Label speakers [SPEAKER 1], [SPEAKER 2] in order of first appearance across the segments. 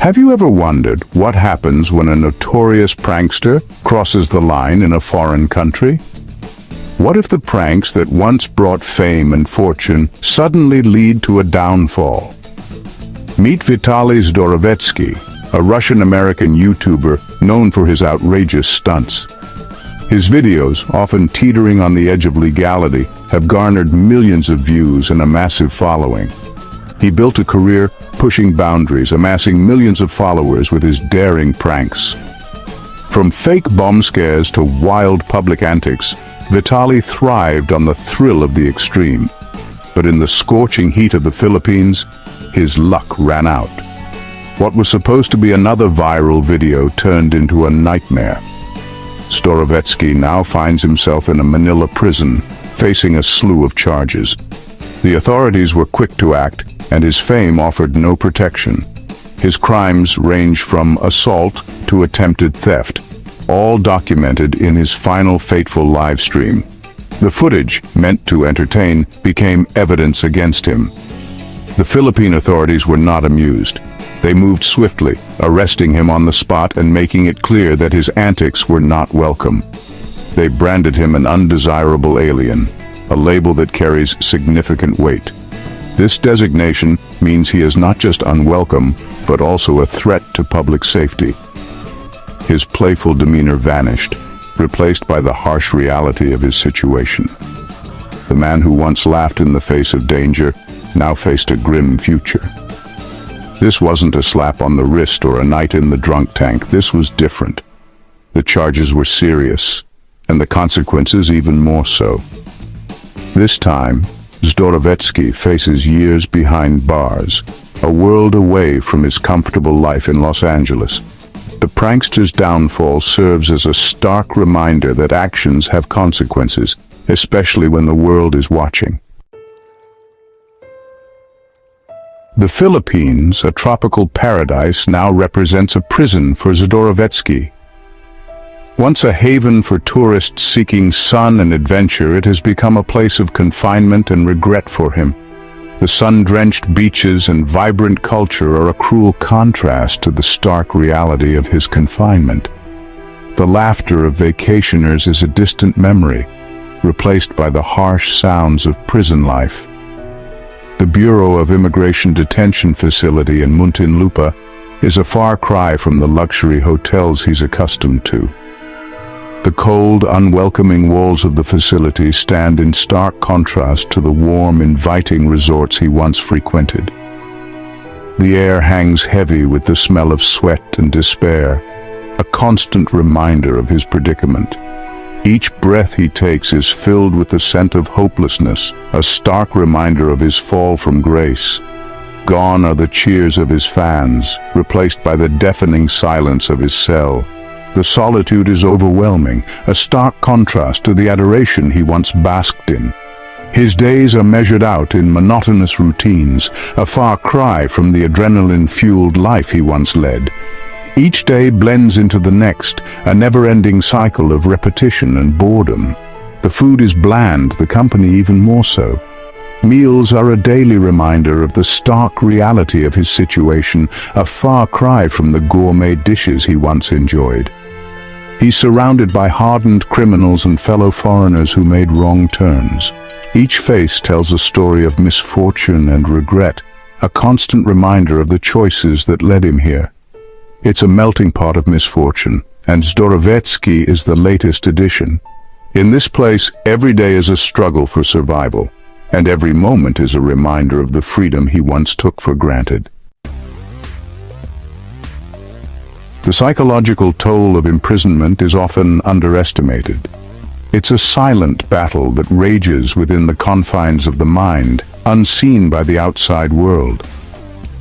[SPEAKER 1] Have you ever wondered what happens when a notorious prankster crosses the line in a foreign country? What if the pranks that once brought fame and fortune suddenly lead to a downfall? Meet Vitaly Zdorovetskiy, a Russian-American YouTuber known for his outrageous stunts. His videos, often teetering on the edge of legality, have garnered millions of views and a massive following. He built a career pushing boundaries, amassing millions of followers with his daring pranks. From fake bomb scares to wild public antics, Vitaly thrived on the thrill of the extreme. But in the scorching heat of the Philippines, his luck ran out. What was supposed to be another viral video turned into a nightmare. Zdorovetskiy now finds himself in a Manila prison, facing a slew of charges. The authorities were quick to act, and his fame offered no protection. His crimes range from assault to attempted theft, all documented in his final fateful live stream. The footage, meant to entertain, became evidence against him. The Philippine authorities were not amused. They moved swiftly, arresting him on the spot and making it clear that his antics were not welcome. They branded him an undesirable alien, a label that carries significant weight. This designation means he is not just unwelcome, but also a threat to public safety. His playful demeanor vanished, replaced by the harsh reality of his situation. The man who once laughed in the face of danger now faced a grim future. This wasn't a slap on the wrist or a night in the drunk tank. This was different. The charges were serious, and the consequences even more so. This time, Zdorovetskiy faces years behind bars, a world away from his comfortable life in Los Angeles. The prankster's downfall serves as a stark reminder that actions have consequences, especially when the world is watching. The Philippines, a tropical paradise, now represents a prison for Zdorovetskiy. Once a haven for tourists seeking sun and adventure, it has become a place of confinement and regret for him. The sun-drenched beaches and vibrant culture are a cruel contrast to the stark reality of his confinement. The laughter of vacationers is a distant memory, replaced by the harsh sounds of prison life. The Bureau of Immigration Detention Facility in Muntinlupa is a far cry from the luxury hotels he's accustomed to. The cold, unwelcoming walls of the facility stand in stark contrast to the warm, inviting resorts he once frequented. The air hangs heavy with the smell of sweat and despair, a constant reminder of his predicament. Each breath he takes is filled with the scent of hopelessness, a stark reminder of his fall from grace. Gone are the cheers of his fans, replaced by the deafening silence of his cell. The solitude is overwhelming, a stark contrast to the adoration he once basked in. His days are measured out in monotonous routines, a far cry from the adrenaline-fueled life he once led. Each day blends into the next, a never-ending cycle of repetition and boredom. The food is bland, the company even more so. Meals are a daily reminder of the stark reality of his situation, a far cry from the gourmet dishes he once enjoyed. He's surrounded by hardened criminals and fellow foreigners who made wrong turns. Each face tells a story of misfortune and regret, a constant reminder of the choices that led him here. It's a melting pot of misfortune, and Zdorovetskiy is the latest addition. In this place, every day is a struggle for survival, and every moment is a reminder of the freedom he once took for granted. The psychological toll of imprisonment is often underestimated. It's a silent battle that rages within the confines of the mind, unseen by the outside world.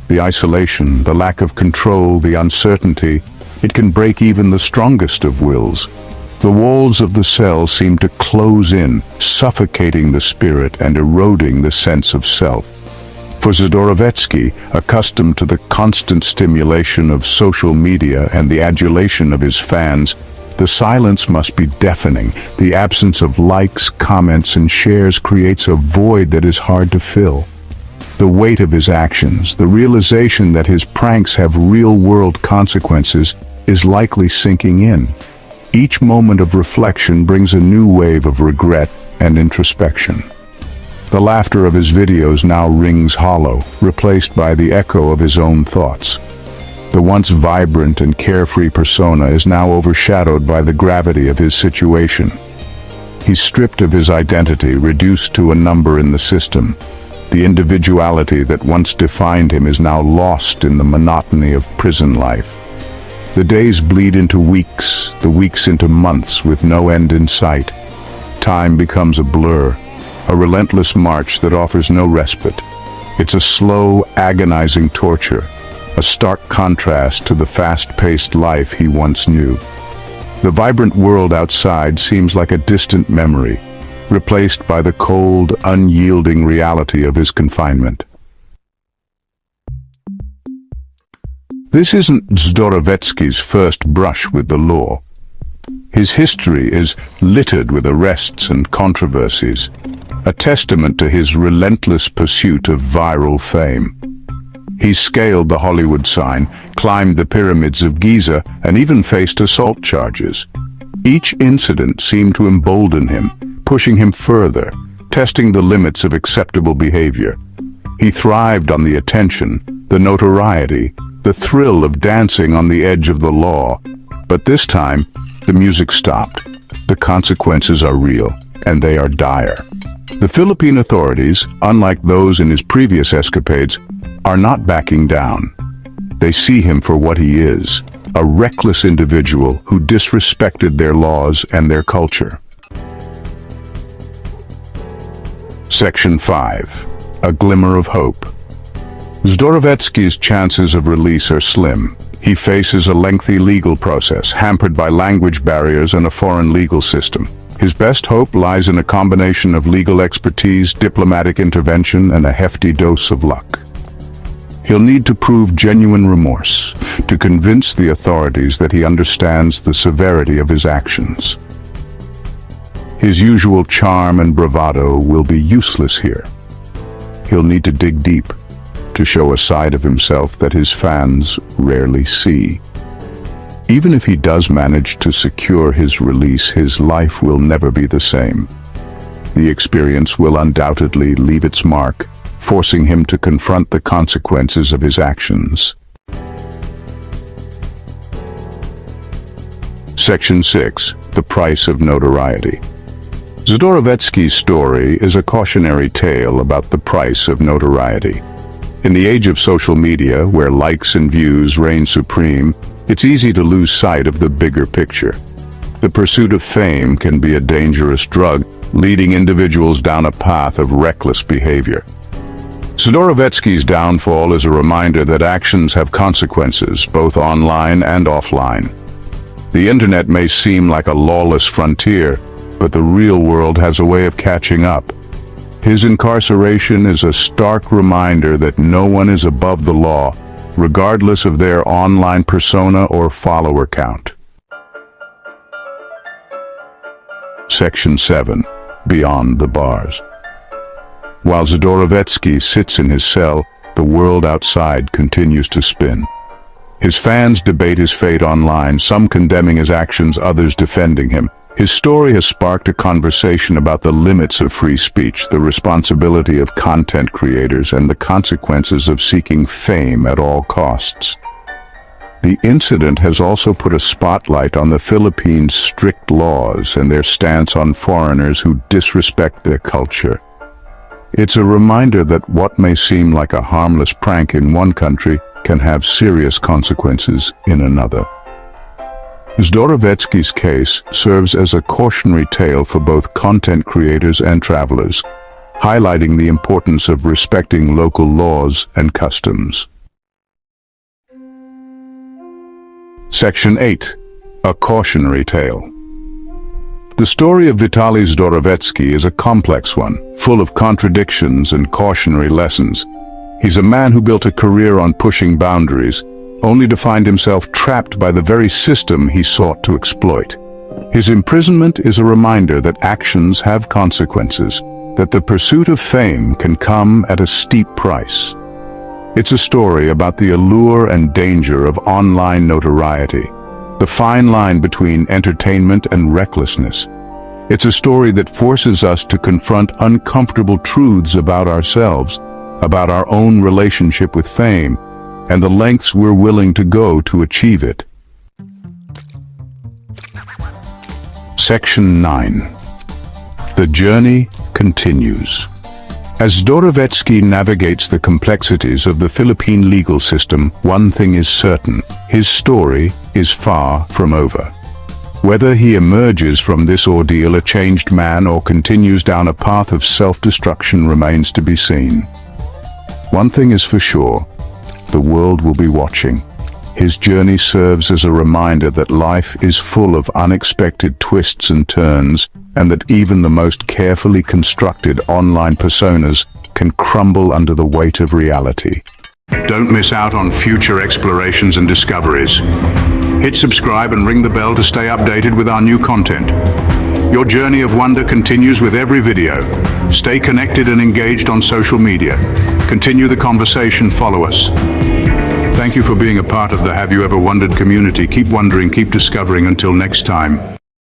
[SPEAKER 1] The isolation, the lack of control, the uncertainty, it can break even the strongest of wills. The walls of the cell seem to close in, suffocating the spirit and eroding the sense of self. For Zdorovetskiy, accustomed to the constant stimulation of social media and the adulation of his fans, the silence must be deafening. The absence of likes, comments, and shares creates a void that is hard to fill. The weight of his actions, the realization that his pranks have real-world consequences, is likely sinking in. Each moment of reflection brings a new wave of regret and introspection. The laughter of his videos now rings hollow, replaced by the echo of his own thoughts. The once vibrant and carefree persona is now overshadowed by the gravity of his situation. He's stripped of his identity, reduced to a number in the system. The individuality that once defined him is now lost in the monotony of prison life. The days bleed into weeks, the weeks into months with no end in sight. Time becomes a blur, a relentless march that offers no respite. It's a slow, agonizing torture, a stark contrast to the fast-paced life he once knew. The vibrant world outside seems like a distant memory, replaced by the cold, unyielding reality of his confinement. This isn't Zdorovetskiy's first brush with the law. His history is littered with arrests and controversies, a testament to his relentless pursuit of viral fame. He scaled the Hollywood sign, climbed the pyramids of Giza, and even faced assault charges. Each incident seemed to embolden him, pushing him further, testing the limits of acceptable behavior. He thrived on the attention, the notoriety, the thrill of dancing on the edge of the law. But this time, the music stopped. The consequences are real, and they are dire. The Philippine authorities, unlike those in his previous escapades, are not backing down. They see him for what he is, a reckless individual who disrespected their laws and their culture. Section 5. A Glimmer of Hope. Zdorovetskiy's chances of release are slim. He faces a lengthy legal process, hampered by language barriers and a foreign legal system. His best hope lies in a combination of legal expertise, diplomatic intervention, and a hefty dose of luck. He'll need to prove genuine remorse, to convince the authorities that he understands the severity of his actions. His usual charm and bravado will be useless here. He'll need to dig deep, to show a side of himself that his fans rarely see. Even if he does manage to secure his release, his life will never be the same. The experience will undoubtedly leave its mark, forcing him to confront the consequences of his actions. Section 6. The Price of Notoriety. Zdorovetskiy's story is a cautionary tale about the price of notoriety. In the age of social media, where likes and views reign supreme, it's easy to lose sight of the bigger picture. The pursuit of fame can be a dangerous drug, leading individuals down a path of reckless behavior. Zdorovetskiy's downfall is a reminder that actions have consequences, both online and offline. The internet may seem like a lawless frontier, but the real world has a way of catching up. His incarceration is a stark reminder that no one is above the law, regardless of their online persona or follower count. Section 7. Beyond the Bars. While Zdorovetskiy sits in his cell, the world outside continues to spin. His fans debate his fate online, some condemning his actions, others defending him. His story has sparked a conversation about the limits of free speech, the responsibility of content creators, and the consequences of seeking fame at all costs. The incident has also put a spotlight on the Philippines' strict laws and their stance on foreigners who disrespect their culture. It's a reminder that what may seem like a harmless prank in one country can have serious consequences in another. Zdorovetskiy's case serves as a cautionary tale for both content creators and travelers, highlighting the importance of respecting local laws and customs. Section 8. A Cautionary Tale. The story of Vitaly Zdorovetskiy is a complex one, full of contradictions and cautionary lessons. He's a man who built a career on pushing boundaries, only to find himself trapped by the very system he sought to exploit. His imprisonment is a reminder that actions have consequences, that the pursuit of fame can come at a steep price. It's a story about the allure and danger of online notoriety, the fine line between entertainment and recklessness. It's a story that forces us to confront uncomfortable truths about ourselves, about our own relationship with fame, and the lengths we're willing to go to achieve it. Section 9. The journey continues. As Zdorovetskiy navigates the complexities of the Philippine legal system, one thing is certain: his story is far from over. Whether he emerges from this ordeal a changed man or continues down a path of self-destruction remains to be seen. One thing is for sure: the world will be watching. His journey serves as a reminder that life is full of unexpected twists and turns, and that even the most carefully constructed online personas can crumble under the weight of reality. Don't miss out on future explorations and discoveries. Hit subscribe and ring the bell to stay updated with our new content. Your journey of wonder continues with every video. Stay connected and engaged on social media. Continue the conversation, follow us. Thank you for being a part of the Have You Ever Wondered community. Keep wondering, keep discovering. Until next time.